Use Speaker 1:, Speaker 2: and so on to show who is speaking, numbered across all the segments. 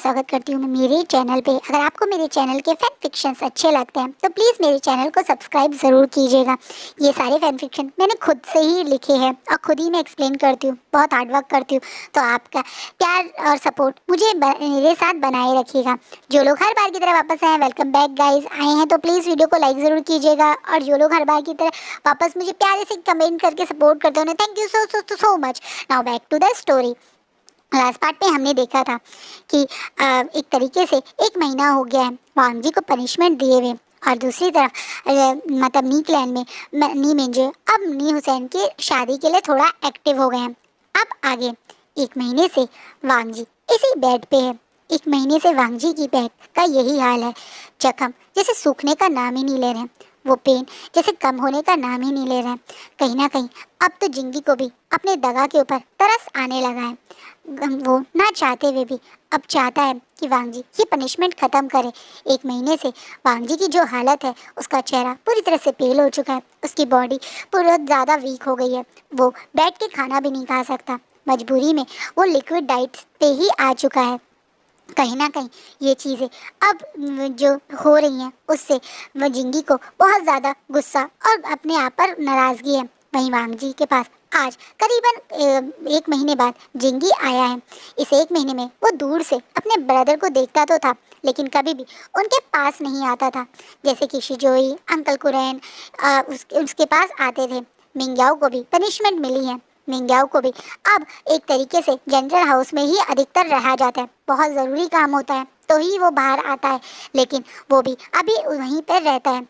Speaker 1: स्वागत करती हूँ मैं मेरे चैनल पे। अगर आपको मेरे चैनल के फैन फिक्शंस अच्छे लगते हैं तो प्लीज़ मेरे चैनल को सब्सक्राइब ज़रूर कीजिएगा। ये सारे फैन फिक्शन मैंने खुद से ही लिखे हैं और खुद ही मैं एक्सप्लेन करती हूँ, बहुत हार्ड वर्क करती हूँ। तो आपका प्यार और सपोर्ट मुझे मेरे साथ बनाए रखिएगा। जो लोग हर बार की तरह वापस आए हैं, वेलकम बैक गाइज। आए हैं तो प्लीज़ वीडियो को लाइक ज़रूर कीजिएगा, और जो लोग हर बार की तरह वापस मुझे प्यारे से कमेंट करके सपोर्ट करते हैं, thank you so so so much. Now back to the story. Last part में हमने देखा था कि एक तरीके से 1 महीना हो गया है वांग जी को पनिशमेंट दिए हुए, और दूसरी तरफ मतलब नी क्लैन में नी मिंजे अब नी हुसैन की शादी के लिए थोड़ा एक्टिव हो गए हैं। अब आगे 1 महीने से वांग जी इसी बेड पे है। 1 महीने से वांग जी की बेड का यही हाल है। जख्म जैसे सूखने का नाम ही नहीं ले रहे हैं, वो पेन जैसे कम होने का नाम ही नहीं ले रहे हैं। कहीं ना कहीं अब तो जिंगी को भी अपने दगा के ऊपर तरस आने लगा है। वो ना चाहते हुए भी अब चाहता है कि वांग जी ये पनिशमेंट ख़त्म करे। 1 महीने से वांग जी की जो हालत है, उसका चेहरा पूरी तरह से पेल हो चुका है, उसकी बॉडी बहुत ज़्यादा वीक हो गई है। वो बैठ के खाना भी नहीं खा सकता, मजबूरी में वो लिक्विड डाइट पे ही आ चुका है। कहीं ना कहीं ये चीज़ें अब जो हो रही हैं उससे वह जिंगी को बहुत ज़्यादा गुस्सा और अपने आप पर नाराज़गी है। वहीं वांग जी के पास आज करीबन 1 महीने बाद जिंगी आया है। इस 1 महीने में वो दूर से अपने ब्रदर को देखता तो था, लेकिन कभी भी उनके पास नहीं आता था। जैसे कि शिजोई, अंकल कुरैन उसके पास आते थे। मिंग्याओ को भी पनिशमेंट मिली है। मिंग्याओ को भी अब एक तरीके से जनरल हाउस में ही अधिकतर रहा जाता है। बहुत ज़रूरी काम होता है तो ही वो बाहर आता है, लेकिन वो भी अभी वहीं पर रहता है।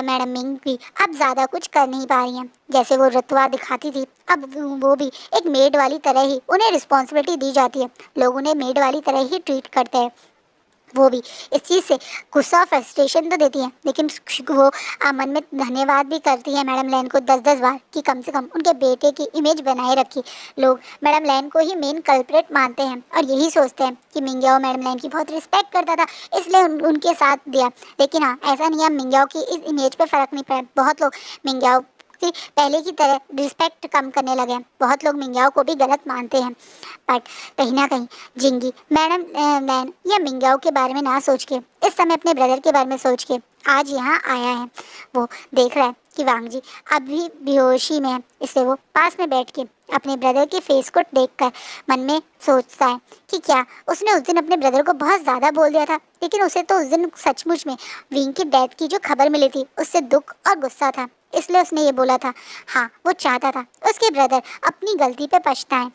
Speaker 1: मैडम मिंग भी अब ज़्यादा कुछ कर नहीं पा रही हैं। जैसे वो रतवा दिखाती थी, अब वो भी एक मेड वाली तरह ही उन्हें रिस्पॉन्सिबिलिटी दी जाती है। लोग उन्हें मेड वाली तरह ही ट्रीट करते हैं। वो भी इस चीज़ से गुस्सा फ्रस्ट्रेशन तो देती है, लेकिन वो मन में धन्यवाद भी करती है मैडम लैन को 10-10 बार कि कम से कम उनके बेटे की इमेज बनाए रखी। लोग मैडम लैन को ही मेन कल्प्रेट मानते हैं और यही सोचते हैं कि मिंग्याओ मैडम लैन की बहुत रिस्पेक्ट करता था, इसलिए उनके साथ दिया। लेकिन हाँ, ऐसा नहीं है, मिंग्याओ की इस इमेज पर फ़र्क नहीं पड़ा। बहुत लोग मिंग्याओ की पहले की तरह रिस्पेक्ट कम करने लगे हैं। बहुत लोग मिंग्याओ को भी गलत मानते हैं। बट कहीं ना कहीं जिंगी मैडम लैन या मिंग्याओ के बारे में ना सोच के इस समय अपने ब्रदर के बारे में सोच के आज यहाँ आया है। वो देख रहा है कि वांग जी अभी बेहोशी में है, इसलिए वो पास में बैठ के अपने ब्रदर के फेस को देखकर मन में सोचता है कि क्या उसने उस दिन अपने ब्रदर को बहुत ज़्यादा बोल दिया था। लेकिन उसे तो उस दिन सचमुच में विंग की डेथ की जो खबर मिली थी उससे दुख और गुस्सा था, इसलिए उसने ये बोला था। हाँ, वो चाहता था उसके ब्रदर अपनी गलती पे पछताएं।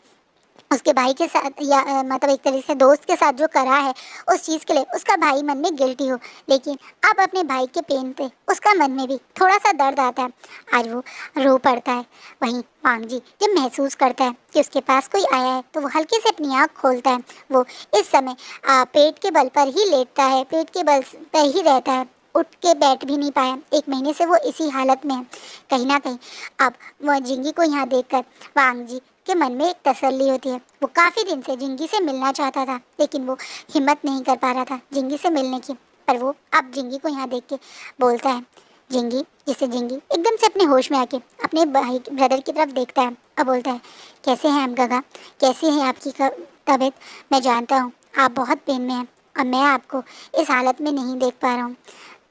Speaker 1: उसके भाई के साथ या मतलब एक तरीके से दोस्त के साथ जो करा है उस चीज़ के लिए उसका भाई मन में गिल्टी हो, लेकिन अब अपने भाई के पेन पे उसका मन में भी थोड़ा सा दर्द आता है। आज वो रो पड़ता है। वहीं वांग जी जब महसूस करता है कि उसके पास कोई आया है तो वो हल्के से अपनी आँख खोलता है। वो इस समय पेट के बल पर ही लेटता है, पेट के बल पर ही रहता है, उठ के बैठ भी नहीं पाया। 1 महीने से वो इसी हालत में है। कहीं ना कहीं अब वह जिंगी को यहाँ देखकर वांग जी के मन में एक तसल्ली होती है। वो काफ़ी दिन से जिंगी से मिलना चाहता था, लेकिन वो हिम्मत नहीं कर पा रहा था जिंगी से मिलने की। पर वो अब जिंगी को यहाँ देख के बोलता है जिंगी, जिससे जिंगी एकदम से अपने होश में आके अपने भाई ब्रदर की तरफ देखता है और बोलता है, कैसे हैं आप गगा, कैसी है आपकी तबीयत? मैं जानता हूँ आप बहुत पेन में हैं और मैं आपको इस हालत में नहीं देख पा रहा हूँ।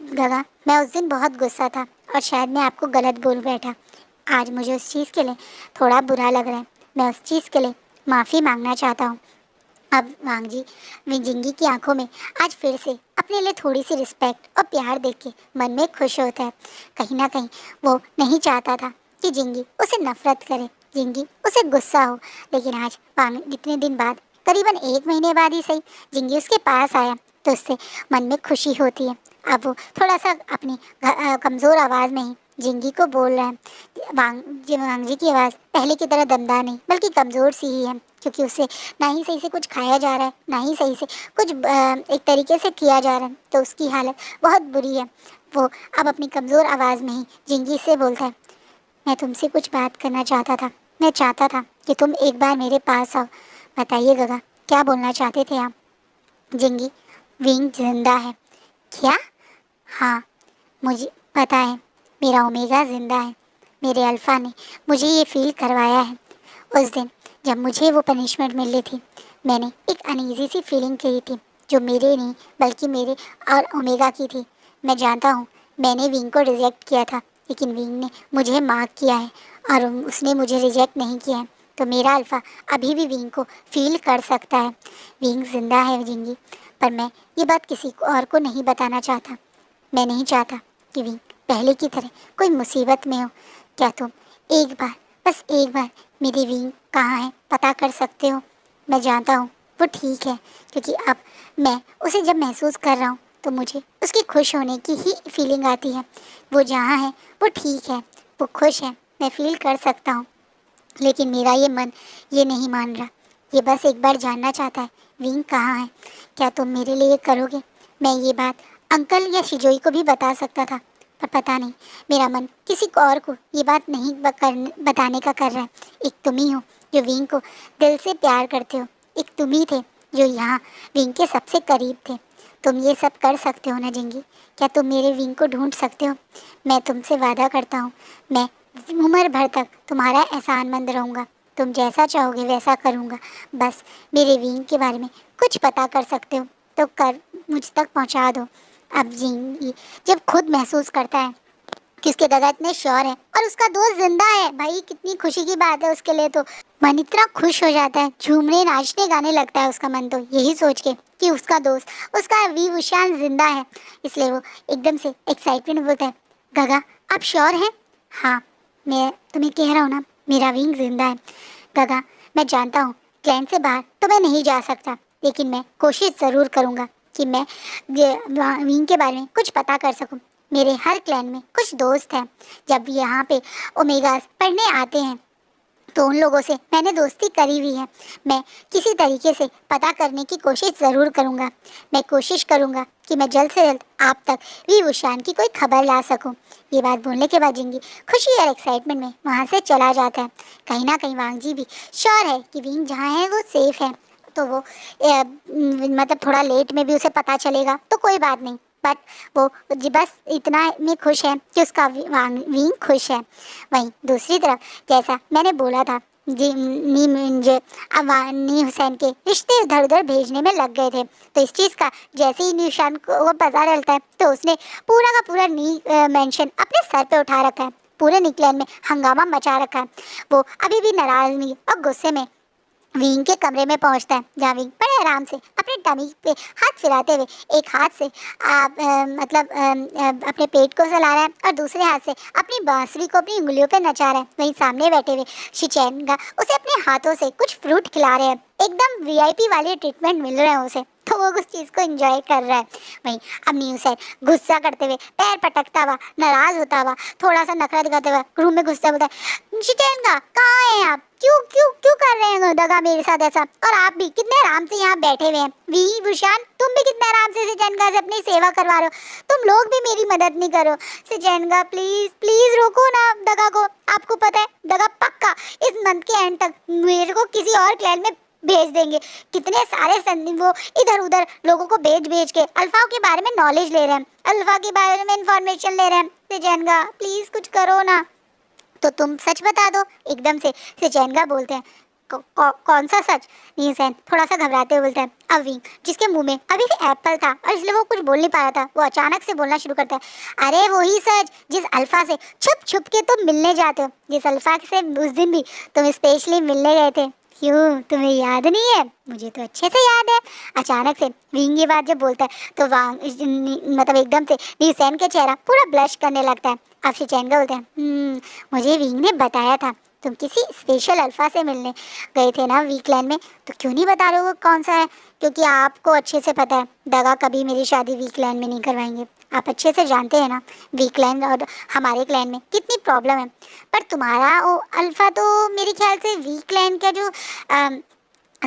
Speaker 1: गगा, मैं उस दिन बहुत गुस्सा था और शायद मैं आपको गलत बोल बैठा। आज मुझे उस चीज़ के लिए थोड़ा बुरा लग रहा है। मैं उस चीज़ के लिए माफ़ी मांगना चाहता हूँ। अब वांग जी जिंगी की आंखों में आज फिर से अपने लिए थोड़ी सी रिस्पेक्ट और प्यार देख के मन में खुश होता है। कहीं ना कहीं वो नहीं चाहता था कि जिंगी उसे नफरत करे, जिंगी उसे गुस्सा हो, लेकिन आज वांग इतने दिन बाद, करीबन 1 महीने बाद ही सही, जिंगी उसके पास आया तो उससे मन में खुशी होती है। अब वो थोड़ा सा अपनी कमज़ोर आवाज़ में ही जिंगी को बोल रहा है। वांग जी की आवाज़ पहले की तरह दमदार नहीं बल्कि कमज़ोर सी ही है, क्योंकि उसे ना ही सही से कुछ खाया जा रहा है, ना ही सही से कुछ एक तरीके से किया जा रहा है, तो उसकी हालत बहुत बुरी है। वो अब अपनी कमज़ोर आवाज़ में ही जिंगी से बोलता है, मैं तुमसे कुछ बात करना चाहता था। मैं चाहता था कि तुम एक बार मेरे पास आओ। बताइए गगा, क्या बोलना चाहते थे आप? जिंगी, विंग जिंदा है। क्या? हाँ, मुझे पता है, मेरा ओमेगा जिंदा है। मेरे अल्फ़ा ने मुझे ये फील करवाया है। उस दिन जब मुझे वो पनिशमेंट मिली थी, मैंने एक अनईजी सी फीलिंग की थी जो मेरे नहीं बल्कि मेरे और ओमेगा की थी। मैं जानता हूँ मैंने विंग को रिजेक्ट किया था, लेकिन विंग ने मुझे मार्क किया है और उसने मुझे रिजेक्ट नहीं किया है। तो मेरा अल्फ़ा अभी भी विंग को फील कर सकता है। विंग जिंदा है जिंगी, पर मैं ये बात किसी को और को नहीं बताना चाहता। मैं नहीं चाहता कि विंग पहले की तरह कोई मुसीबत में हो। क्या तुम एक बार, बस एक बार मेरी विंग कहाँ है पता कर सकते हो? मैं जानता हूँ वो ठीक है, क्योंकि अब मैं उसे जब महसूस कर रहा हूँ तो मुझे उसके खुश होने की ही फीलिंग आती है। वो जहाँ है वो ठीक है, वो खुश है, मैं फील कर सकता हूँ। लेकिन मेरा ये मन ये नहीं मान रहा। ये बस एक बार जानना चाहता है विंग कहाँ है। क्या तुम मेरे लिए करोगे? मैं ये बात अंकल या शिजोई को भी बता सकता था, पर पता नहीं मेरा मन किसी को और को ये बात नहीं बताने का कर रहा है। एक तुम ही हो जो विंग को दिल से प्यार करते हो। एक तुम ही थे जो यहाँ विंग के सबसे करीब थे। तुम ये सब कर सकते हो ना जिंगी? क्या तुम मेरे विंग को ढूंढ सकते हो? मैं तुमसे वादा करता हूँ, मैं उम्र भर तक तुम्हारा एहसानमंद रहूँगा। तुम जैसा चाहोगे वैसा करूँगा। बस मेरे विंग के बारे में कुछ पता कर सकते हो तो कर मुझ तक पहुँचा दो। अब जिंगी जब खुद महसूस करता है कि उसके दादा इतने श्योर है और उसका दोस्त जिंदा है, भाई कितनी खुशी की बात है उसके लिए। तो मन इतना खुश हो जाता है, झूमने नाचने गाने लगता है उसका मन, तो यही सोच के कि उसका दोस्त उसका वी विशान जिंदा है। इसलिए वो एकदम से एक्साइटमेंट में बोलता है, गगा आप श्योर हैं? हाँ, मैं तुम्हें कह रहा हूँ ना, मेरा विंग जिंदा है। गगा मैं जानता हूँ क्लैन से बाहर तो मैं नहीं जा सकता, लेकिन मैं कोशिश ज़रूर करूँगा कि मैं विंग के बारे में कुछ पता कर सकूँ। मेरे हर क्लैन में कुछ दोस्त हैं। जब यहाँ पे ओमेगास पढ़ने आते हैं तो उन लोगों से मैंने दोस्ती करी हुई है। मैं किसी तरीके से पता करने की कोशिश ज़रूर करूँगा। मैं कोशिश करूँगा कि मैं जल्द से जल्द आप तक वी वुशान की कोई खबर ला सकूँ। ये बात बोलने के बाद जिंगी खुशी और एक्साइटमेंट में वहाँ से चला जाता है। कहीं ना कहीं वांगजी भी श्योर है कि विंग जहाँ है वो सेफ़ है। तो वो मतलब थोड़ा लेट में भी उसे पता चलेगा तो कोई बात नहीं, बट वो बस इतना में खुश है कि उसका विंग खुश है। वहीं दूसरी तरफ जैसा मैंने बोला था जी नी हुसैन के रिश्ते इधर उधर भेजने में लग गए थे। तो इस चीज़ का जैसे ही निशान को पता चलता है तो उसने पूरा का पूरा नी मेंशन अपने सर पे उठा रखा है। पूरे निकलन में हंगामा मचा रखा है। वो अभी भी नाराज नहीं और गुस्से में विंग के कमरे में पहुंचता है, जहाँ विंग बड़े आराम से अपने टमी पे हाथ फिराते हुए एक हाथ से अपने पेट को सहला रहा है और दूसरे हाथ से अपनी बांसुरी को अपनी उंगलियों पे नचा रहा है। वहीं सामने बैठे हुए शिचैनगा उसे अपने हाथों से कुछ फ्रूट खिला रहे हैं। एकदम वीआईपी वाले ट्रीटमेंट मिल रहे हैं उसे, तो वो उस चीज़ को एंजॉय कर रहा है। वहीं अब न्यू सैन गुस्सा करते हुए, पैर पटकता हुआ, नाराज होता हुआ, थोड़ा सा नखरा दिखाते हुए रूम में घुसता बोलता है, शिचैनगा कहाँ हैं आप? क्यों क्यों क्यों कर रहे हैं दगा मेरे साथ ऐसा? और आप भी कितने आराम से यहाँ बैठे हुए हैं। वी भूषण तुम भी कितने आराम से शिचैनगा से अपनी सेवा करवा रहे हो, तुम लोग भी मेरी मदद नहीं करो। शिचैनगा प्लीज प्लीज रोको ना दगा को। आपको पता है दगा पक्का इस मंथ के एंड तक मेरे को किसी और क्लैन में भेज देंगे। कितने सारे वो इधर उधर लोगों को भेज भेज के अल्फा के बारे में नॉलेज ले रहे हैं, अल्फा के बारे में इंफॉर्मेशन ले रहे हैं। शिचैनगा प्लीज कुछ करो ना। तो तुम सच बता दो, एकदम से शिचैनगा बोलते हैं। कौन सा सच? नीसेन थोड़ा सा घबराते हुए बोलता है। अब विंग जिसके मुंह में अभी भी एप्पल था और इसलिए वो कुछ बोल नहीं पा रहा था, वो अचानक से बोलना शुरू करता है, अरे वही सच जिस अल्फा से छुप छुप के तुम मिलने जाते हो, जिस अल्फा से उस दिन भी तुम स्पेशली मिलने गए थे। क्यों तुम्हें याद नहीं है? मुझे तो अच्छे से याद है। अचानक से विंग ये बात जब बोलता है तो मतलब एकदम से नीसेन के चेहरा पूरा ब्लश करने लगता है। अब शिचैनगा बोलते हैं, मुझे विंग ने बताया था तुम किसी स्पेशल अल्फा से मिलने गए थे ना वीकलैंड में, तो क्यों नहीं बता रहे हो कौन सा है? क्योंकि आपको अच्छे से पता है दगा कभी मेरी शादी वीकलैंड में नहीं करवाएंगे। आप अच्छे से जानते हैं ना वीकलैंड और हमारे क्लैन में कितनी प्रॉब्लम है। पर तुम्हारा वो अल्फा तो मेरे ख्याल से वीकलैंड का जो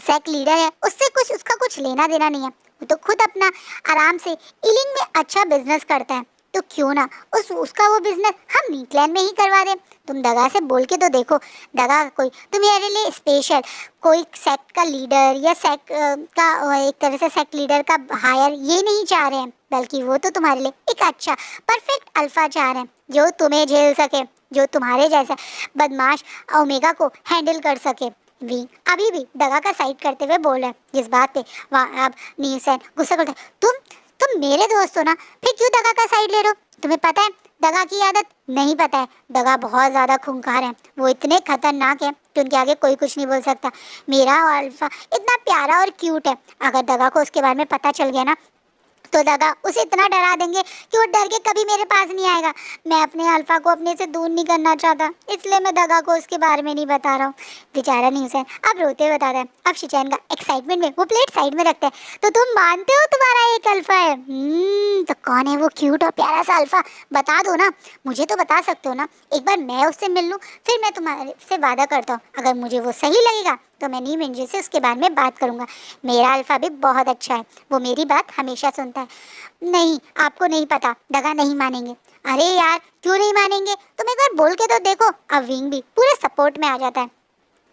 Speaker 1: सेक लीडर है उससे कुछ उसका कुछ लेना देना नहीं है। वो तो खुद अपना आराम से इलिंग में अच्छा बिजनेस करता है, तो क्यों ना उसका वो बिजनेस हम वीकलैंड में ही करवा दें। तुम दगा से बोल के तो देखो। दगा कोई तुम्हारे लिए स्पेशल कोई सेक्ट का लीडर या सेक्ट का एक तरह से सेक्ट लीडर का हायर ये नहीं चाह रहे हैं, बल्कि वो तो तुम्हारे लिए एक अच्छा परफेक्ट अल्फा चाह रहे हैं जो तुम्हें झेल सके, जो तुम्हारे जैसा बदमाश ओमेगा को हैंडल कर सके। विंग अभी भी दगा का साइड करते हुए बोल रहा है। जिस बात पे वहाँ अब नीलसैन गुस्सा करता है, तुम मेरे दोस्त हो ना, फिर क्यों दगा का साइड ले रहे हो? तुम्हें पता है दगा की आदत? नहीं पता है। दगा बहुत ज़्यादा खूंखार है, वो इतने खतरनाक है कि उनके आगे कोई कुछ नहीं बोल सकता। मेरा अल्फा इतना प्यारा और क्यूट है, अगर दगा को उसके बारे में पता चल गया ना तो दगा उसे इतना डरा देंगे कि वो डर के कभी मेरे पास नहीं आएगा। मैं अपने अल्फा को अपने से दूर नहीं करना चाहता, इसलिए मैं दगा को उसके बारे में नहीं बता रहा हूँ। बेचारा न्यूसेन अब रोते हुए बताता है। अब शिचैन का एक्साइटमेंट में वो प्लेट साइड में रखते हैं। तो तुम मानते हो तुम्हारा एक अल्फा है? तो कौन है वो क्यूट और प्यारा सा अल्फा? बता दो ना, मुझे तो बता सकते हो ना। एक बार मैं उससे मिल लूँ, फिर मैं तुम्हारे से वादा करता हूँ, अगर मुझे वो सही लगेगा तो मैं नी मिंजे से उसके बारे में बात करूंगा। मेरा अल्फा भी बहुत अच्छा है, वो मेरी बात हमेशा सुनता है। नहीं, आपको नहीं पता, दगा नहीं मानेंगे। अरे यार क्यों नहीं मानेंगे? तुम एक बार बोल के तो देखो। अब विंग भी पूरे सपोर्ट में आ जाता है।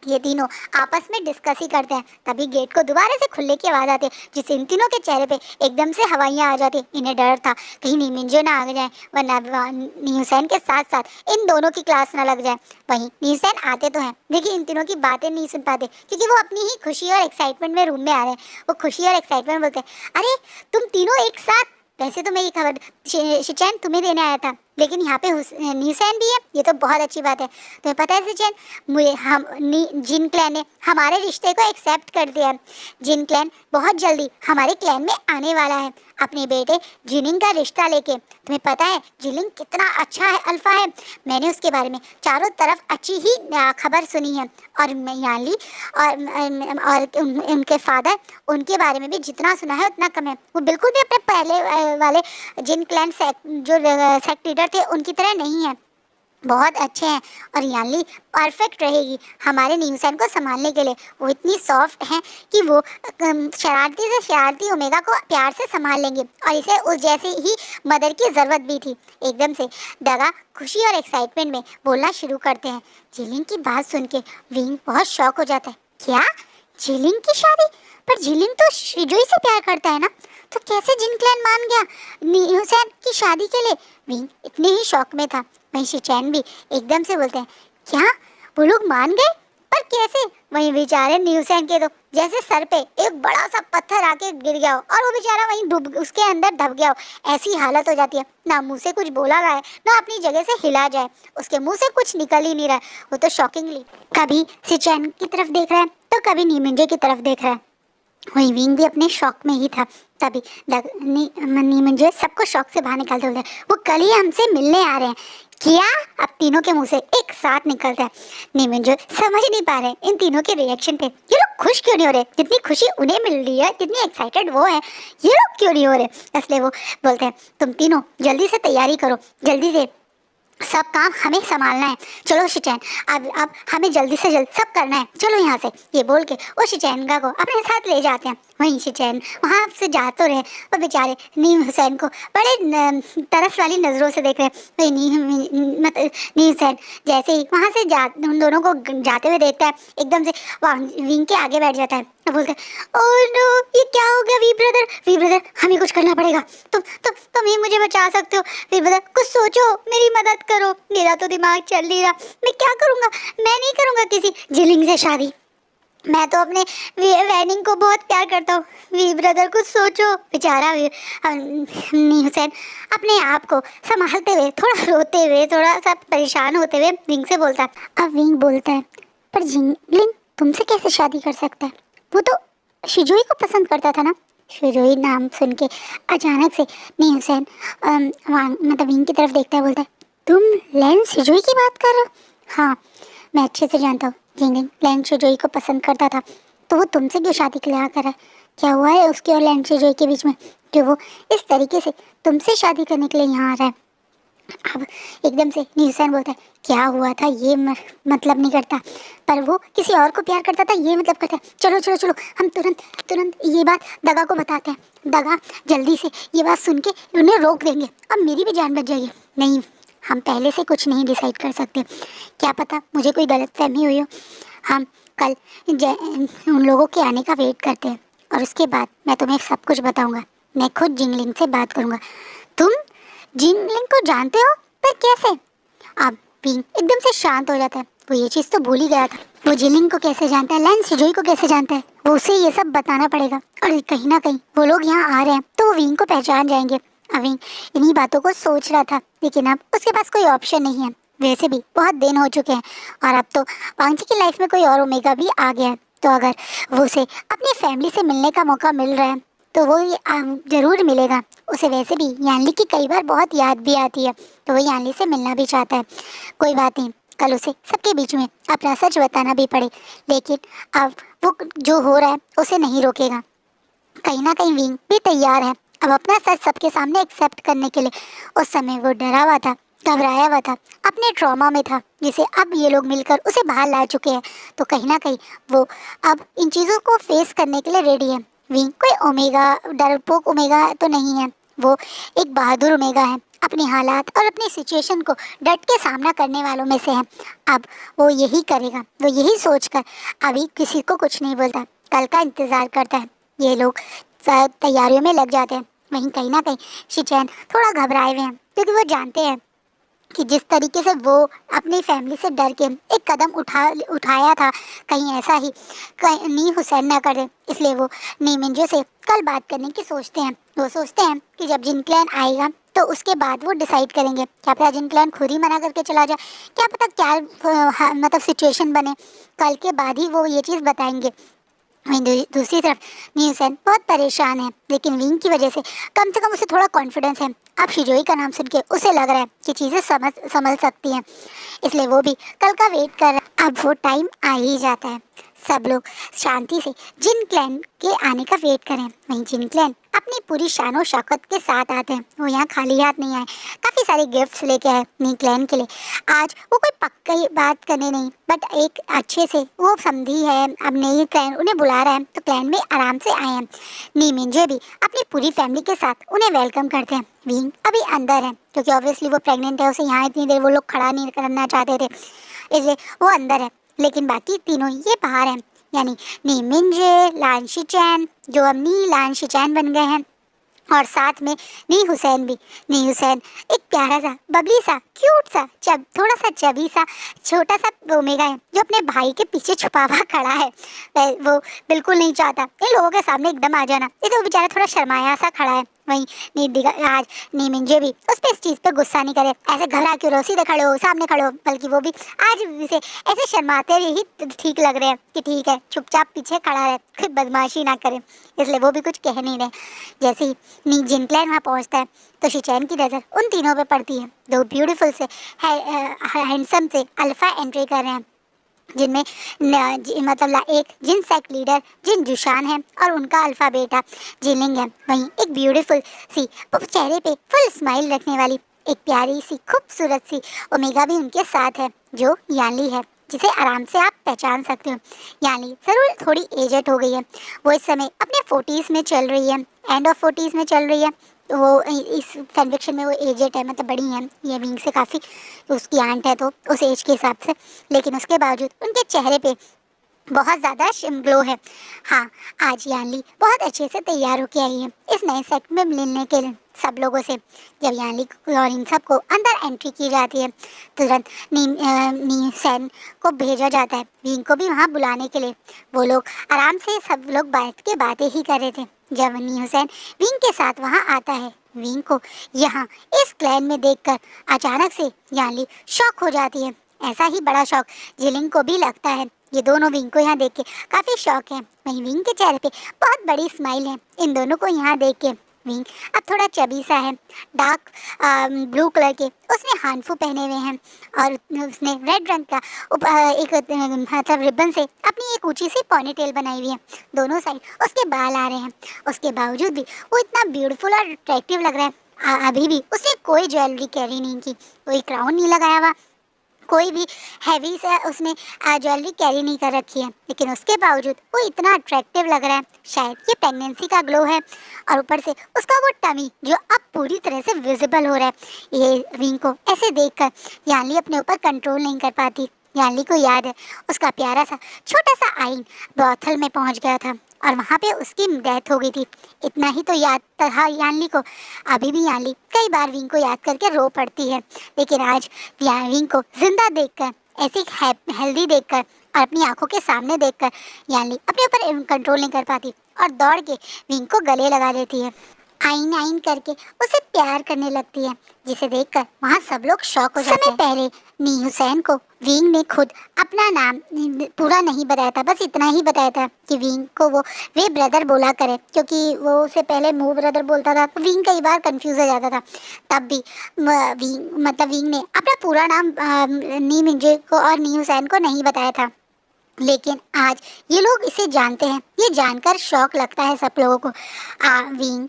Speaker 1: ये तीनों आपस में डिस्कस ही करते हैं, तभी गेट को दोबारा से खुलने की आवाज़ आती है, जिससे इन तीनों के चेहरे पे एकदम से हवाइयाँ आ जाती। इन्हें डर था कहीं नीमिंजो ना आ जाए, वरना न्यूसैन के साथ साथ इन दोनों की क्लास ना लग जाए। वहीं न्यूसैन आते तो हैं, लेकिन इन तीनों की बातें नहीं सुन पाते, क्योंकि वो अपनी ही खुशी और एक्साइटमेंट में रूम में आ रहे हैं। वो खुशी और एक्साइटमेंट बोलते हैं, अरे तुम तीनों एक साथ। वैसे तो मैं ये खबर शिचैन तुम्हें देने आया था, लेकिन यहाँ पे न्यूसैन भी है, ये तो बहुत अच्छी बात है। तुम्हें पता है शिचैन, जिन क्लैन ने हमारे रिश्ते को एक्सेप्ट कर दिया। जिन क्लैन बहुत जल्दी हमारे क्लैन में आने वाला है, अपने बेटे जिनिंग का रिश्ता लेके। तुम्हें पता है जिनिंग कितना अच्छा है, अल्फा है। मैंने उसके बारे में चारों तरफ अच्छी ही खबर सुनी है। और यानली और उनके फादर, उनके बारे में भी जितना सुना है उतना कम है। वो बिल्कुल भी अपने पहले वाले जिन क्लैन जो सेक्ट लीडर थे उनकी तरह नहीं है, बहुत अच्छे हैं। और यानली परफेक्ट रहेगी हमारे न्यूसैन को संभालने के लिए। वो इतनी सॉफ्ट है कि वो शरारती से शरारती ओमेगा को प्यार से संभाल लेंगे, और इसे उस जैसी ही मदर की ज़रूरत भी थी। एकदम से दगा खुशी और एक्साइटमेंट में बोलना शुरू करते हैं। जिलिंग की बात सुन के विंग बहुत शॉक हो जाता है। क्या जिलिंग की शादी? पर जिलिंग तो शिजुई से प्यार करता है ना, तो कैसे जिन क्लैन मान गया न्यूसैन की शादी के लिए? विंग इतने ही शॉक में था। वहीं शिचैन भी एकदम से बोलते हैं, क्या वो लोग मान गए? पर कैसे? वहीं बेचारे न्यूसैन के तो जैसे सर पे एक बड़ा सा पत्थर आके गिर गया हो, और वो बेचारा वहीं डूब उसके अंदर दब गया हो। ऐसी हालत हो जाती है, ना मुंह से कुछ बोला रहा है, ना अपनी जगह से हिला जाए। उसके मुंह से कुछ निकल ही नहीं रहा है। वो तो शॉकिंगली कभी शिचैन की तरफ देख रहा है तो कभी नीमिंजे की तरफ देख रहा है। वही विंग भी अपने शौक में ही था। तभी नीमिंजे सबको शौक से बाहर निकालते बोलते हैं, वो कल ही हमसे मिलने आ रहे हैं। क्या? अब तीनों के मुंह से एक साथ निकलता है। नीमिंजे समझ नहीं पा रहे इन तीनों के रिएक्शन पे, ये लोग खुश क्यों नहीं हो रहे? जितनी खुशी उन्हें मिल रही है, जितनी एक्साइटेड वो है, ये लोग क्यों नहीं हो रहे? इसलिए वो बोलते हैं, तुम तीनों जल्दी से तैयारी करो, जल्दी से सब काम हमें संभालना है। चलो शिचैन, अब हमें जल्दी से जल्द सब करना है, चलो यहाँ से। ये बोल के वो शिचैनगा को अपने साथ ले जाते हैं। वहीं शिचैन वहाँ से जा तो रहे, और बेचारे नीम हुसैन को बड़े तरस वाली नज़रों से देख रहे हैं। नीम हुसैन जैसे ही वहाँ से उन दोनों को जाते हुए देखता है, एकदम से विंग के आगे बैठ जाता है और बोलते हैं, ओह नो, ये क्या हो गया वी ब्रदर, हमें कुछ करना पड़ेगा। तुम ही मुझे बचा सकते हो वी ब्रदर, कुछ सोचो, मेरी मदद करो। मेरा तो दिमाग चल नहीं रहा, मैं क्या करूँगा? मैं नहीं करूँगा किसी जिलिंग से शादी। मैं तो अपने वैनिंग को बहुत प्यार करता हूँ। वी ब्रदर कुछ सोचो। बेचारा नी हुसैन अपने आप को संभालते हुए, थोड़ा रोते हुए, थोड़ा सा परेशान होते हुए विंग से बोलता है। अब विंग बोलता है, पर जिलिंग तुमसे कैसे शादी कर सकता है? वो तो शिजुई को पसंद करता था ना। शिजुई नाम सुन के अचानक से नी हुसैन मतलब विंग की तरफ देखता है, बोलता है, तुम लैन शिजुई की बात कर रहे हो? हाँ, मैं अच्छे से जानता हूँ। जिंग लैन शिजुई को पसंद करता था, तो वो तुमसे क्यों शादी के लिए आकर है? क्या हुआ है उसके और लैन शिजुई के बीच में जो वो इस तरीके से तुमसे शादी करने के लिए यहाँ आ रहा है? अब एकदम से न्यूसैन बोलता है, क्या हुआ था ये मतलब नहीं करता, पर वो किसी और को प्यार करता था ये मतलब करता है। चलो चलो चलो, हम तुरंत ये बात दगा को बताते हैं। दगा जल्दी से ये बात सुन के उन्हें रोक देंगे, अब मेरी भी जान बच जाएगी। नहीं, हम पहले से कुछ नहीं डिसाइड कर सकते, क्या पता मुझे कोई गलतफहमी हुई हो। हम कल उन लोगों के आने का वेट करते हैं, और उसके बाद मैं तुम्हें सब कुछ बताऊंगा। मैं खुद जिंगलिंग से बात करूंगा। तुम जिंगलिंग को जानते हो? पर कैसे? अब विंग एकदम से शांत हो जाता है। वो ये चीज़ तो भूल ही गया था। वो जिलिंग को कैसे जानता है, लैन सिजोई को कैसे जानता है, वो उसे ये सब बताना पड़ेगा। और कहीं ना कहीं वो लोग यहाँ आ रहे हैं तो वो विंग को पहचान जाएंगे। अविंग इन्हीं बातों को सोच रहा था, लेकिन अब उसके पास कोई ऑप्शन नहीं है। वैसे भी बहुत दिन हो चुके हैं और अब तो वांग की लाइफ में कोई और ओमेगा भी आ गया है, तो अगर वो उसे अपनी फैमिली से मिलने का मौका मिल रहा है तो वो ये जरूर मिलेगा उसे। वैसे भी यानली की कई बार बहुत याद भी आती है, तो वो यानली से मिलना भी चाहता है। कोई बात नहीं, कल उसे सबके बीच में अपना सच बताना भी पड़े, लेकिन अब वो जो हो रहा है उसे नहीं रोकेगा। कहीं ना कहीं विंग भी तैयार है अब अपना सच सबके सामने एक्सेप्ट करने के लिए। उस समय वो डरा हुआ था, घबराया हुआ था, अपने ट्रॉमा में था, जिसे अब ये लोग मिलकर उसे बाहर ला चुके हैं। तो कहीं ना कहीं वो अब इन चीज़ों को फेस करने के लिए रेडी है। विंग कोई ओमेगा डरपोक ओमेगा तो नहीं है, वो एक बहादुर ओमेगा है। अपने हालात और अपनी सिचुएशन को डट के सामना करने वालों में से है। अब वो यही करेगा, वो यही सोचकर अभी किसी को कुछ नहीं बोलता, कल का इंतज़ार करता है। ये लोग तैयारियों में लग जाते हैं। वहीं कहीं ना कहीं शिचैन थोड़ा घबराए हुए हैं, क्योंकि वो जानते हैं कि जिस तरीके से वो अपनी फैमिली से डर के एक कदम उठाया था, कहीं ऐसा ही कहीं नी हुसैन ना करे। इसलिए वो नी मिंजो से कल बात करने की सोचते हैं। वो सोचते हैं कि जब जिन क्लैन आएगा तो उसके बाद वो डिसाइड करेंगे। क्या पता जिन क्लैन खुद ही मना करके चला जाए, क्या पता क्या मतलब सिचुएशन बने, कल के बाद ही वो ये चीज़ बताएंगे। वहीं दूसरी तरफ न्यूसेन बहुत परेशान है, लेकिन विंग की वजह से कम उसे थोड़ा कॉन्फिडेंस है। अब शिजोई का नाम सुन के उसे लग रहा है कि चीज़ें संभल सकती हैं, इसलिए वो भी कल का वेट कर रहा है। अब वो टाइम आ ही जाता है, सब लोग शांति से जिन क्लैन के आने का वेट करें। वहीं जिन क्लैन अपनी पूरी शानो शौकत के साथ आते हैं। वो यहाँ खाली हाथ नहीं आए, काफ़ी सारे गिफ्ट्स लेके आए नी क्लैन के लिए। आज वो कोई पक्की बात करने नहीं, बट एक अच्छे से वो समझी है। अब नई क्लैन उन्हें बुला रहा है तो क्लैन में आराम से आए हैं। नी मिंजे भी अपनी पूरी फैमिली के साथ उन्हें वेलकम करते हैं। विंग अभी अंदर है, क्योंकि ऑब्वियसली वो प्रेग्नेंट है, उसे यहाँ इतनी देर वो लोग खड़ा नहीं करना चाहते थे, इसलिए वो अंदर है। लेकिन बाकी तीनों ये बाहर हैं, यानी नी मिंजे, लान शिचैन जो अब नी लान शिचैन बन गए हैं, और साथ में नी हुसैन भी। नी हुसैन एक प्यारा सा बबली सा क्यूट सा थोड़ा सा चबी सा छोटा सा ओमेगा है, जो अपने भाई के पीछे छुपा हुआ खड़ा है। वो बिल्कुल नहीं चाहता इन लोगों के सामने एकदम आ जाना, इसलिए वो बेचारा थोड़ा शर्माया सा खड़ा है। वहीं आज नी मिंजे भी उस पर इस चीज़ पे गुस्सा नहीं करे, ऐसे घबरा क्यों रहो, सीधे खड़े हो, सामने खड़े हो, बल्कि वो भी आज इसे ऐसे शर्माते हुए ही ठीक लग रहे हैं कि ठीक है चुपचाप पीछे खड़ा रहे, खुद बदमाशी ना करे, इसलिए वो भी कुछ कह नहीं रहे। जैसे ही नी जिन क्लैन वहाँ पहुँचता है तो शिचैन की नज़र उन तीनों पे पड़ती है। दो ब्यूटीफुल से हैंडसम से अल्फ़ा एंट्री कर रहे हैं, जिनमें मतलब एक जिन सेक्ट लीडर जिन जुशान है और उनका अल्फा बेटा जिलिंग है। वहीं एक ब्यूटीफुल सी चेहरे पे फुल स्माइल रखने वाली एक प्यारी सी खूबसूरत सी ओमेगा भी उनके साथ है, जो यानली है, जिसे आराम से आप पहचान सकते हो। यानली ज़रूर थोड़ी एजेड हो गई है, वो इस समय अपने 40s में चल रही है, एंड ऑफ 40s में चल रही है। तो वो इस फैनफिक्शन में वो एजेड है, मतलब बड़ी हैं ये विंग से काफ़ी, उसकी आंट है तो उस एज के हिसाब से, लेकिन उसके बावजूद उनके चेहरे पे बहुत ज़्यादा ग्लो है। हाँ, आज यानली बहुत अच्छे से तैयार होके आई है इस नए सेट में मिलने के लिए सब लोगों से। जब यानली और इन सबको अंदर एंट्री की जाती है, तुरंत नी सैन को भेजा जाता है विंग को भी वहाँ बुलाने के लिए। वो लोग आराम से सब लोग बैठ के बातें ही कर रहे थे जब नी हुसैन विंग के साथ वहाँ आता है। विंग को यहाँ इस क्लैन में देखकर अचानक से यानली शॉक हो जाती है। ऐसा ही बड़ा शौक जिलिंग को भी लगता है। ये दोनों विंग को यहाँ देख के काफ़ी शौक है। वहीं विंग के चेहरे पे बहुत बड़ी स्माइल है इन दोनों को यहाँ देख के। विंग अब थोड़ा चबी सा है, डार्क ब्लू कलर के उसने हानफू पहने हुए हैं, और उसने रेड रंग का एक मतलब रिबन से अपनी एक ऊंची सी पॉनीटेल बनाई हुई है, दोनों साइड उसके बाल आ रहे हैं। उसके बावजूद भी वो इतना ब्यूटीफुल और अट्रैक्टिव लग रहा है। अभी भी उसने कोई ज्वेलरी कैरी नहीं की, कोई क्राउन नहीं लगाया हुआ, कोई भी हैवी सा उसने ज्वेलरी कैरी नहीं कर रखी है, लेकिन उसके बावजूद वो इतना अट्रैक्टिव लग रहा है। शायद ये प्रेगनेंसी का ग्लो है, और ऊपर से उसका वो टमी जो अब पूरी तरह से विजिबल हो रहा है। ये विंग को ऐसे देखकर यानली अपने ऊपर कंट्रोल नहीं कर पाती। यानली को याद है उसका प्यारा सा छोटा सा आइन ब्रॉथल में पहुंच गया था, और वहाँ पे उसकी डेथ हो गई थी। इतना ही तो याद था यानली को। अभी भी यानली कई बार विंग को याद करके रो पड़ती है, लेकिन आज विंग को जिंदा देखकर ऐसी हेल्दी देखकर और अपनी आंखों के सामने देखकर यानली अपने ऊपर कंट्रोल नहीं कर पाती और दौड़ के विंग को गले लगा लेती है। आइन आइन करके उसे प्यार करने लगती है, जिसे देखकर वहाँ सब लोग शॉक हो जाते हैं। पहले नी हुसैन को विंग ने खुद अपना नाम पूरा नहीं बताया था, बस इतना ही बताया था कि विंग को वो वे ब्रदर बोला करे, क्योंकि वो उसे पहले मुंह ब्रदर बोलता था तो विंग कई बार कंफ्यूज हो जाता था। तब भी विंग ने अपना पूरा नाम नी मिंजे को और नी हुसैन को नहीं बताया था। लेकिन आज ये लोग इसे जानते हैं। ये जानकर शौक लगता है सब लोगों को। विंग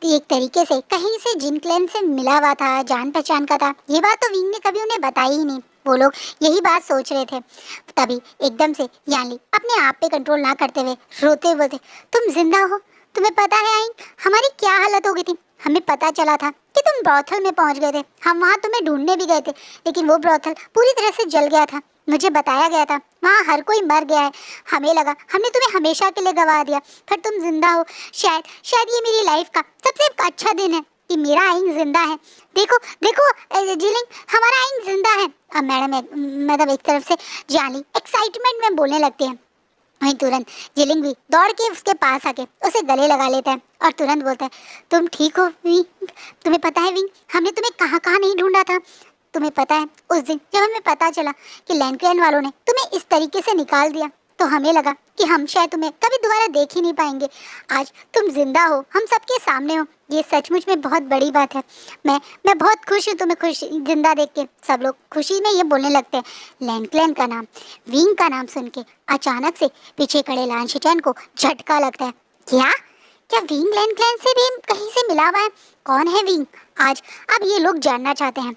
Speaker 1: एक तरीके से कहीं से जिन क्लैन से मिला हुआ था, जान पहचान का था। ये बात तो विंग ने कभी उन्हें बताई ही नहीं। वो लोग यही बात सोच रहे थे। तभी एकदम से यानली अपने आप पे कंट्रोल ना करते हुए रोते बोलते, तुम जिंदा हो? तुम्हें पता है आइन हमारी क्या हालत हो गई थी? हमें पता चला था कि तुम ब्रॉथल में पहुंच गए थे। हम वहाँ तुम्हें ढूंढने भी गए थे, लेकिन वो ब्रॉथल पूरी तरह से जल गया था। मुझे बताया गया था वहाँ हर कोई मर गया है। हमें लगा हमने तुम्हें हमेशा के लिए गवा दिया, पर तुम जिंदा हो। शायद ये मेरी लाइफ का सबसे अच्छा दिन है कि मेरा आइन जिंदा है। देखो देखो जिलिंग, हमारा आइन जिंदा है। अब मैडम मतलब एक तरफ से जानी एक्साइटमेंट में बोलने लगती है। वहीं तुरंत जिलिंग भी दौड़ के उसके पास आके उसे गले लगा लेता है और तुरंत बोलता है, तुम ठीक हो विंग? तुम्हें पता है विंग, हमने तुम्हें कहाँ कहाँ नहीं ढूंढा था। तुम्हें पता है उस दिन जब हमें पता चला कि लैंडक्लैन वालों ने तुम्हें इस तरीके से निकाल दिया, तो हमें लगा कि हम शायद तुम्हें कभी दोबारा देख ही नहीं पाएंगे। आज तुम जिंदा हो, हम सबके सामने हो। ये सचमुच में बहुत बड़ी बात है। मैं बहुत खुश हूँ तुम्हें खुश जिंदा देख के। सब लोग खुशी में ये बोलने लगते हैं। लैंडक्लैन का नाम, विंग का नाम सुन के अचानक से पीछे खड़े लान शिचैन को झटका लगता है। क्या क्या विंग लैंडक्लैन से भी कहीं से मिला हुआ है? कौन है विंग? आज अब ये लोग जानना चाहते हैं।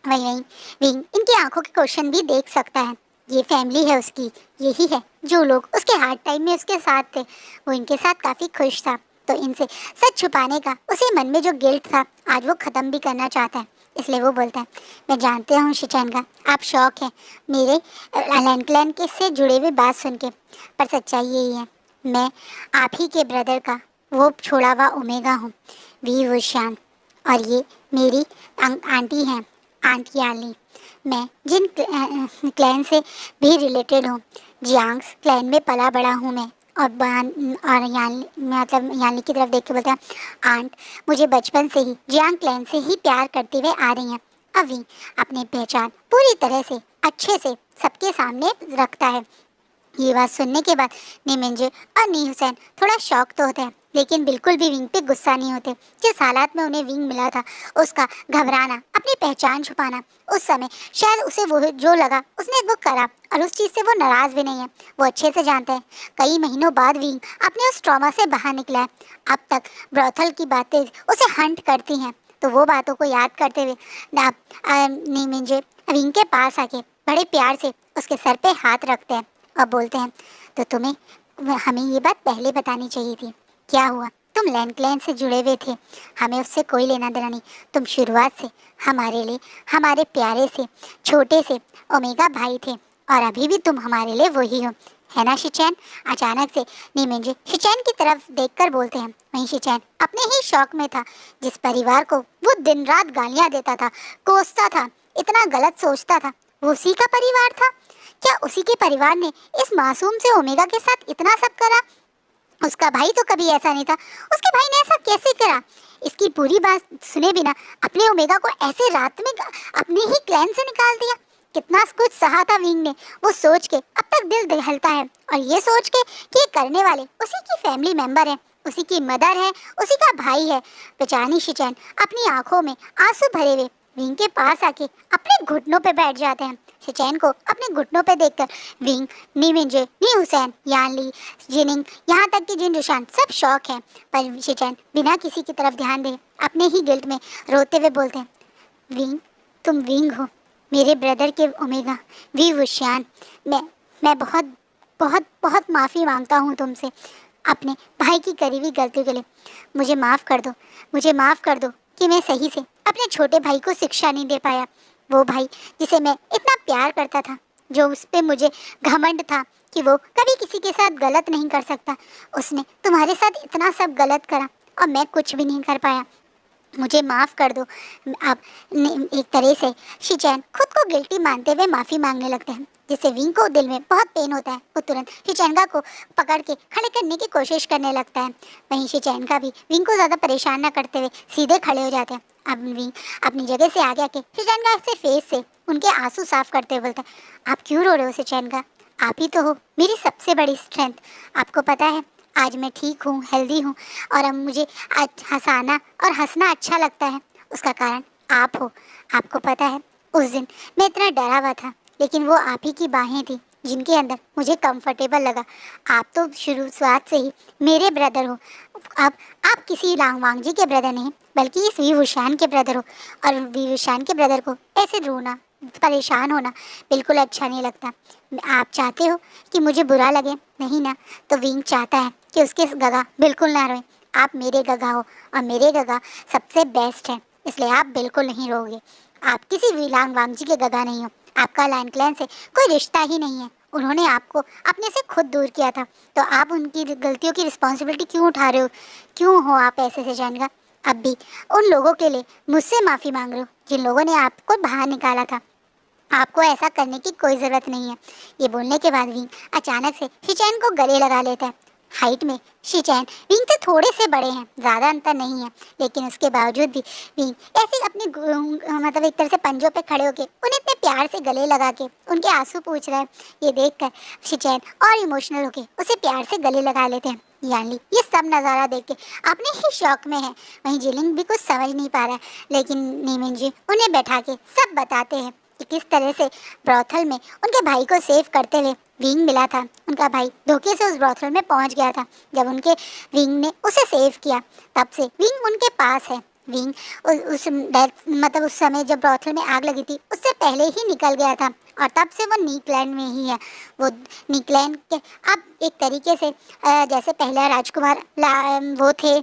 Speaker 1: वहीं विंग इनकी आंखों के क्वेश्चन भी देख सकता है। ये फैमिली है उसकी, यही है जो लोग उसके हार्ड टाइम में उसके साथ थे। वो इनके साथ काफ़ी खुश था, तो इनसे सच छुपाने का उसे मन में जो गिल्ट था आज वो ख़त्म भी करना चाहता है। इसलिए वो बोलता है, मैं जानते हूँ शिचैन का आप शौक है मेरे लैंडक्लैन के से जुड़े हुए बात सुन के, पर सच्चाई यही है, मैं आप ही के ब्रदर का वो छोड़ा हुआ ओमेगा हूँ, वी वुशियान। और ये मेरी आंटी हैं, आंटी यानली। मैं जिन क्लैन से भी रिलेटेड हूँ, जियांग्स क्लैन में पला बड़ा हूँ मैं। और यानली की तरफ देख के बोलता है, आंट मुझे बचपन से ही जियांग क्लैन से ही प्यार करते हुए आ रही हैं। अभी अपनी पहचान पूरी तरह से अच्छे से सबके सामने रखता है। ये बात सुनने के बाद नी मिंजे और नी हुसैन थोड़ा शॉक तो होते हैं, लेकिन बिल्कुल भी विंग पे गुस्सा नहीं होते। जिस हालात में उन्हें विंग मिला था, उसका घबराना, अपनी पहचान छुपाना, उस समय शायद उसे वो जो लगा उसने वो करा, और उस चीज़ से वो नाराज़ भी नहीं है। वो अच्छे से जानते हैं कई महीनों बाद विंग अपने उस ट्रॉमा से बाहर निकला है। अब तक ब्रॉथल की बातें उसे हंट करती हैं, तो वो बातों को याद करते हुए नी मिंजे विंग के पास आके बड़े प्यार से उसके सर पे हाथ रखते हैं और बोलते हैं, तो तुम्हें हमें ये बात पहले बतानी चाहिए थी। क्या हुआ? तुम लैंडक्लैन से जुड़े हुए थे, हमें उससे कोई लेना देना नहीं। तुम शुरुआत से हमारे लिए हमारे प्यारे से छोटे से ओमेगा भाई थे, और अभी भी तुम हमारे लिए वही हो, है ना शिचैन? अचानक से नी मिंजे शिचैन की तरफ देखकर बोलते हैं। वहीं शिचैन अपने ही शौक में था। जिस परिवार को वो दिन रात गालियाँ देता था, कोसता था, इतना गलत सोचता था, वो उसी का परिवार था। क्या उसी के परिवार ने इस मासूम से ओमेगा के साथ इतना सब करा? उसका भाई तो कभी ऐसा नहीं था। उसके भाई ने ऐसा कैसे करा? इसकी पूरी बात सुने बिना अपने ओमेगा को ऐसे रात में अपने ही क्लैन से निकाल दिया। कितना कुछ सहा था विंग ने, वो सोच के अब तक दिल दहलता है, और ये सोच के कि ये करने वाले उसी की फैमिली मेंबर है, उसी की मदर है, उसी का भाई है। बेचारी शिचैन अपनी आंखों में आंसू भरे हुए विंग के पास आके अपने घुटनों पे बैठ जाते हैं। शिचैन को अपने घुटनों पे देखकर विंग, नी मिंजे, नी हुसैन, यानली, जिनिंग, यहाँ तक कि जिन जुशान सब शौक हैं, पर शिचैन बिना किसी की तरफ ध्यान दे अपने ही गिल्ट में रोते हुए बोलते हैं, विंग तुम विंग हो, मेरे ब्रदर के ओमेगा, वी वुशियान। मैं बहुत बहुत बहुत माफ़ी मांगता हूँ तुमसे अपने भाई की करी हुई गलती के लिए। मुझे माफ़ कर दो, मुझे माफ़ कर दो कि मैं सही से अपने छोटे भाई को शिक्षा नहीं दे पाया। वो भाई जिसे मैं इतना प्यार करता था, जो उस पर मुझे घमंड था कि वो कभी किसी के साथ गलत नहीं कर सकता, उसने तुम्हारे साथ इतना सब गलत करा और मैं कुछ भी नहीं कर पाया। मुझे माफ़ कर दो। आप एक तरह से शिचैन खुद को गिल्टी मानते हुए माफ़ी मांगने लगते हैं, जिससे विंग को दिल में बहुत पेन होता है। वो तुरंत शिचैनगा को पकड़ के खड़े करने की कोशिश करने लगता है। वहीं शिचैनगा भी विंग को ज़्यादा परेशान न करते हुए सीधे खड़े हो जाते हैं। अब विंग अपनी जगह से आगे आके शिचैनगा से फेस से उनके आंसू साफ करते हुए बोलता है, आप क्यों रो रहे हो शिचैनगा? आप ही तो हो मेरी सबसे बड़ी स्ट्रेंथ। आपको पता है आज मैं ठीक हूँ, हेल्दी हूँ, और अब मुझे आज हंसाना और हंसना अच्छा लगता है। उसका कारण आप हो। आपको पता है उस दिन मैं इतना डरा हुआ था, लेकिन वो आप ही की बाहें थी जिनके अंदर मुझे कंफर्टेबल लगा। आप तो शुरुआत से ही मेरे ब्रदर हो। अब आप किसी लांगवांग जी के ब्रदर नहीं, बल्कि इस वीवुशान के ब्रदर हो, और वीवुशान के ब्रदर को ऐसे रोना, परेशान होना बिल्कुल अच्छा नहीं लगता। आप चाहते हो कि मुझे बुरा लगे? नहीं ना। तो विंग चाहता है कि उसके गगा बिल्कुल ना रोए। आप मेरे गगा हो, और मेरे गगा सबसे बेस्ट है, इसलिए आप बिल्कुल नहीं रोगे। आप किसी विलांग वांगजी के गगा नहीं हो। आपका लाइन क्लैन से कोई रिश्ता ही नहीं है। उन्होंने आपको अपने से खुद दूर किया था, तो आप उनकी गलतियों की रिस्पॉन्सिबिलिटी क्यों उठा रहे हो? क्यों हो आप ऐसे से जानेगा? अब भी उन लोगों के लिए मुझसे माफ़ी मांग रहे हो जिन लोगों ने आपको बाहर निकाला था। आपको ऐसा करने की कोई ज़रूरत नहीं है। ये बोलने के बाद विंग अचानक से शिचैन को गले लगा लेता है। हाइट में शिचैन विंग से थोड़े से बड़े हैं, ज़्यादा अंतर नहीं है, लेकिन उसके बावजूद भी विंग ऐसे अपने मतलब एक तरह से पंजों पे खड़े होके उन्हें इतने प्यार से गले लगा के उनके आंसू पूछ रहा है। ये देखकर शिचैन और इमोशनल होके उसे प्यार से गले लगा लेते हैं। यानली ये सब नज़ारा देख के अपने ही शौक में है। वहीं जिलिंग भी कुछ समझ नहीं पा रहा है, लेकिन नीमिंजी उन्हें बैठा के सब बताते हैं कि किस तरह से ब्रॉथल में उनके भाई को सेव करते हुए विंग मिला था। उनका भाई धोखे से उस ब्रॉथल में पहुंच गया था। जब उनके विंग ने उसे सेव किया, तब से विंग उनके पास है। विंग मतलब उस समय जब ब्रॉथल में आग लगी थी उससे पहले ही निकल गया था, और तब से वो नीकलैंड में ही है। वो नीकलैंड के अब एक तरीके से जैसे पहला राजकुमार वो थे,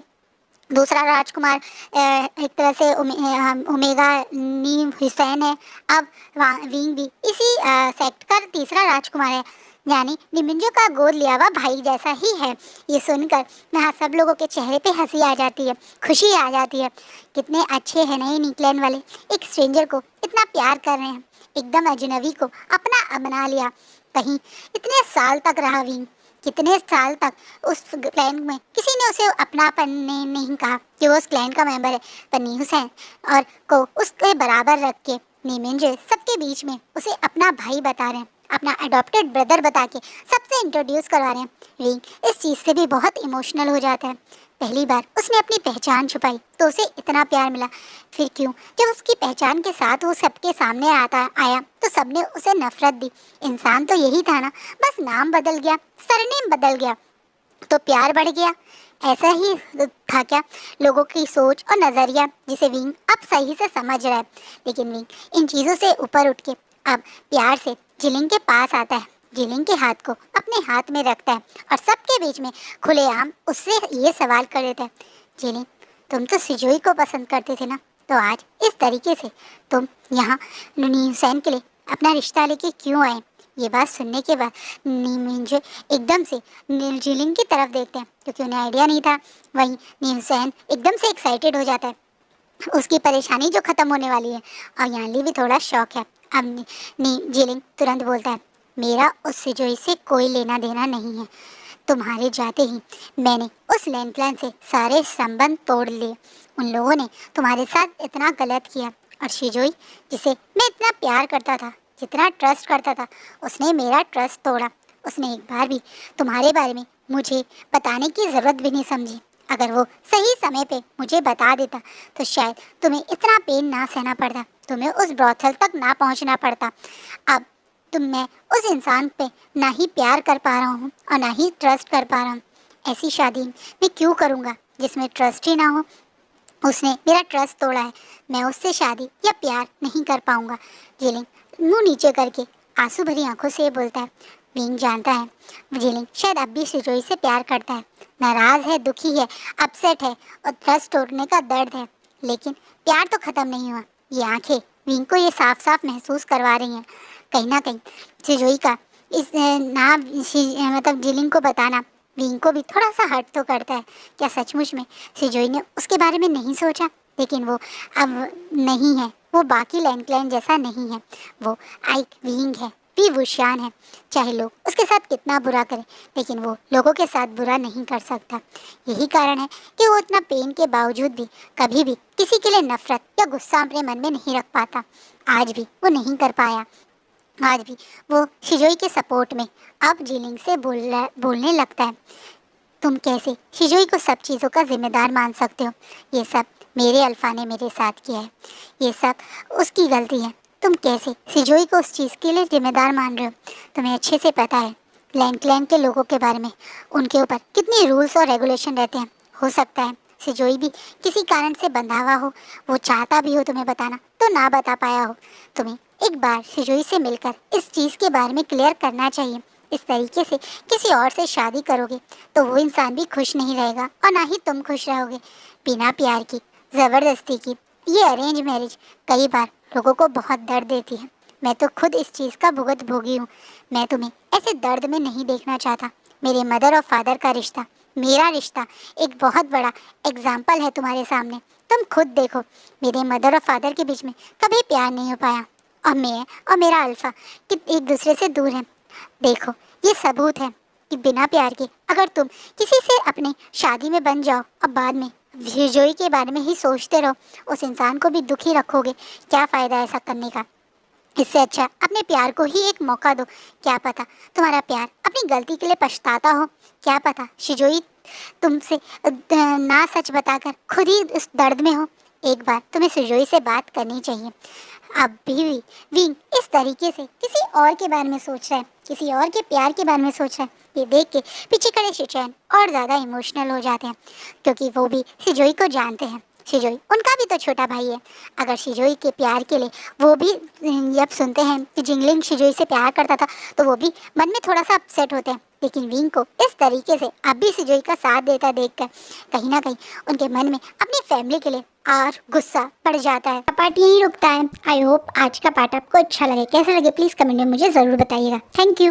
Speaker 1: दूसरा राजकुमार एक तरह से ओमेगा नीम हुसैन है। अब विंग भी इसी सेक्ट का तीसरा राजकुमार है, यानी निमिंजो का गोद लिया हुआ भाई जैसा ही है। ये सुनकर वहाँ सब लोगों के चेहरे पे हंसी आ जाती है, खुशी आ जाती है। कितने अच्छे हैं नए नीकलैंड वाले, एक स्ट्रेंजर को इतना प्यार कर रहे हैं, एकदम अजनबी को अपना बना लिया। कहीं इतने साल तक रहा विंग, कितने साल तक उस क्लैन में किसी ने उसे अपनापन ने नहीं कहा कि वो उस क्लैन का मेंबर है, पर नी हुसैन और को उसके बराबर रख के नीमिंजे सबके बीच में उसे अपना भाई बता रहे हैं, अपना अडॉप्टेड ब्रदर बता के सबसे इंट्रोड्यूस करवा रहे हैं। विंग इस चीज़ से भी बहुत इमोशनल हो जाता है। पहली बार उसने अपनी पहचान छुपाई तो उसे इतना प्यार मिला, फिर क्यों जब उसकी पहचान के साथ वो सबके सामने आया तो सबने उसे नफरत दी। इंसान तो यही था ना, बस नाम बदल गया, सरनेम बदल गया तो प्यार बढ़ गया। ऐसा ही था क्या लोगों की सोच और नज़रिया, जिसे विंग अब सही से समझ रहा है। लेकिन विंग इन चीज़ों से ऊपर उठ के अब प्यार से जिलिंग के पास आता है, जिलिंग के हाथ को अपने हाथ में रखता है और सबके बीच में खुलेआम उससे ये सवाल कर देता है, जिलिंग तुम तो सिजोई को पसंद करते थे ना, तो आज इस तरीके से तुम यहाँ नी हुसैन के लिए अपना रिश्ता लेके क्यों आए? ये बात सुनने के बाद नीमिंजे एकदम से जिलिंग की तरफ देखते हैं, क्योंकि उन्हें आइडिया नहीं था। वहीं नी हुसैन एकदम से एक्साइटेड हो जाता है, उसकी परेशानी जो ख़त्म होने वाली है, और यानली भी थोड़ा शौक है। अब जिलिंग तुरंत बोलता है, मेरा उस सिजोई से कोई लेना देना नहीं है। तुम्हारे जाते ही मैंने उस लैंडलाइन से सारे संबंध तोड़ लिए। उन लोगों ने तुम्हारे साथ इतना गलत किया, और शिजोई जिसे मैं इतना प्यार करता था, जितना ट्रस्ट करता था, उसने मेरा ट्रस्ट तोड़ा। उसने एक बार भी तुम्हारे बारे में मुझे बताने की ज़रूरत भी नहीं समझी। अगर वो सही समय पे मुझे बता देता तो शायद तुम्हें इतना पेन ना सहना पड़ता, तुम्हें उस ब्रॉथल तक ना पहुंचना पड़ता। अब मैं उस इंसान पे ना ही प्यार कर पा रहा हूँ और ना ही ट्रस्ट कर पा रहा हूँ। ऐसी शादी मैं क्यों करूँगा जिसमें ट्रस्ट ही ना हो? उसने मेरा ट्रस्ट तोड़ा है, मैं उससे शादी या प्यार नहीं कर पाऊँगा। जिलिंग मुंह नीचे करके आंसू भरी आंखों से बोलता है। विंग जानता है जिलिंग शायद अब भी सिजोई से प्यार करता है, नाराज़ है, दुखी है, अपसेट है और ट्रस्ट तोड़ने का दर्द है, लेकिन प्यार तो ख़त्म नहीं हुआ। ये आंखें विंग को ये साफ साफ महसूस करवा रही हैं। कहीं ना कहीं सिजोई का इस मतलब जिलिंग को बताना विंग को भी थोड़ा सा हर्ट तो करता है। क्या सचमुच में सिजोई ने उसके बारे में नहीं सोचा? लेकिन वो अब नहीं है, वो बाकी लैंग क्लैन जैसा नहीं है। वो आइक विंग है, वी वुशियान है। चाहे लोग उसके साथ कितना बुरा करें, लेकिन वो लोगों के साथ बुरा नहीं कर सकता। यही कारण है कि वो इतना पेन के बावजूद भी कभी भी किसी के लिए नफरत या गुस्सा अपने मन में नहीं रख पाता। आज भी वो नहीं कर पाया। आज भी वो शिजोई के सपोर्ट में अब जीलिंग से बोलने लगता है। तुम कैसे शिजोई को सब चीज़ों का जिम्मेदार मान सकते हो? ये सब मेरे अल्फा ने मेरे साथ किया है, ये सब उसकी गलती है। तुम कैसे शिजोई को उस चीज़ के लिए जिम्मेदार मान रहे हो? तुम्हें अच्छे से पता है लैंड के लोगों के बारे में, उनके ऊपर कितनी रूल्स और रेगुलेशन रहते हैं। हो सकता है शिजोई भी किसी कारण से बंधा हुआ हो, वो चाहता भी हो तुम्हें बताना तो ना बता पाया हो। तुम्हें एक बार शिजोई से मिलकर इस चीज़ के बारे में क्लियर करना चाहिए। इस तरीके से किसी और से शादी करोगे तो वो इंसान भी खुश नहीं रहेगा और ना ही तुम खुश रहोगे। बिना प्यार की, ज़बरदस्ती की ये अरेंज मैरिज कई बार लोगों को बहुत दर्द देती है। मैं तो खुद इस चीज़ का भुगत भोगी हूँ। मैं तुम्हें ऐसे दर्द में नहीं देखना चाहता। मेरे मदर और फादर का रिश्ता, मेरा रिश्ता एक बहुत बड़ा एग्जाम्पल है तुम्हारे सामने। तुम खुद देखो, मेरे मदर और फादर के बीच में कभी प्यार नहीं हो पाया, और मैं और मेरा अल्फा कि एक दूसरे से दूर हैं। देखो, ये सबूत है कि बिना प्यार के अगर तुम किसी से अपनी शादी में बन जाओ और बाद में विजोई के बारे में ही सोचते रहो, उस इंसान को भी दुखी रखोगे। क्या फ़ायदा ऐसा करने का? इससे अच्छा अपने प्यार को ही एक मौका दो। क्या पता तुम्हारा प्यार अपनी गलती के लिए पछताता हो। क्या पता शिजोई तुमसे ना सच बताकर खुद ही उस दर्द में हो। एक बार तुम्हें शिजोई से बात करनी चाहिए। अब भी विंग इस तरीके से किसी और के बारे में सोच रहा है, किसी और के प्यार के बारे में सोच रहा है। ये देख के पीछे खड़े शिचैन और ज़्यादा इमोशनल हो जाते हैं, क्योंकि वो भी शिजोई को जानते हैं। शिजोई उनका भी तो छोटा भाई है। अगर शिजोई के प्यार के लिए वो भी जब सुनते हैं कि जिंगलिंग शिजोई से प्यार करता था तो वो भी मन में थोड़ा सा अपसेट होते हैं। लेकिन विंग को इस तरीके से अब भी शिजोई का साथ देता देखकर कहीं ना कहीं उनके मन में अपनी फैमिली के लिए और गुस्सा बढ़ जाता है। पार्ट यहीं रुकता है। आई होप आज का पार्ट आपको अच्छा लगे। कैसे लगे प्लीज़ कमेंट में मुझे ज़रूर बताइएगा। Thank you.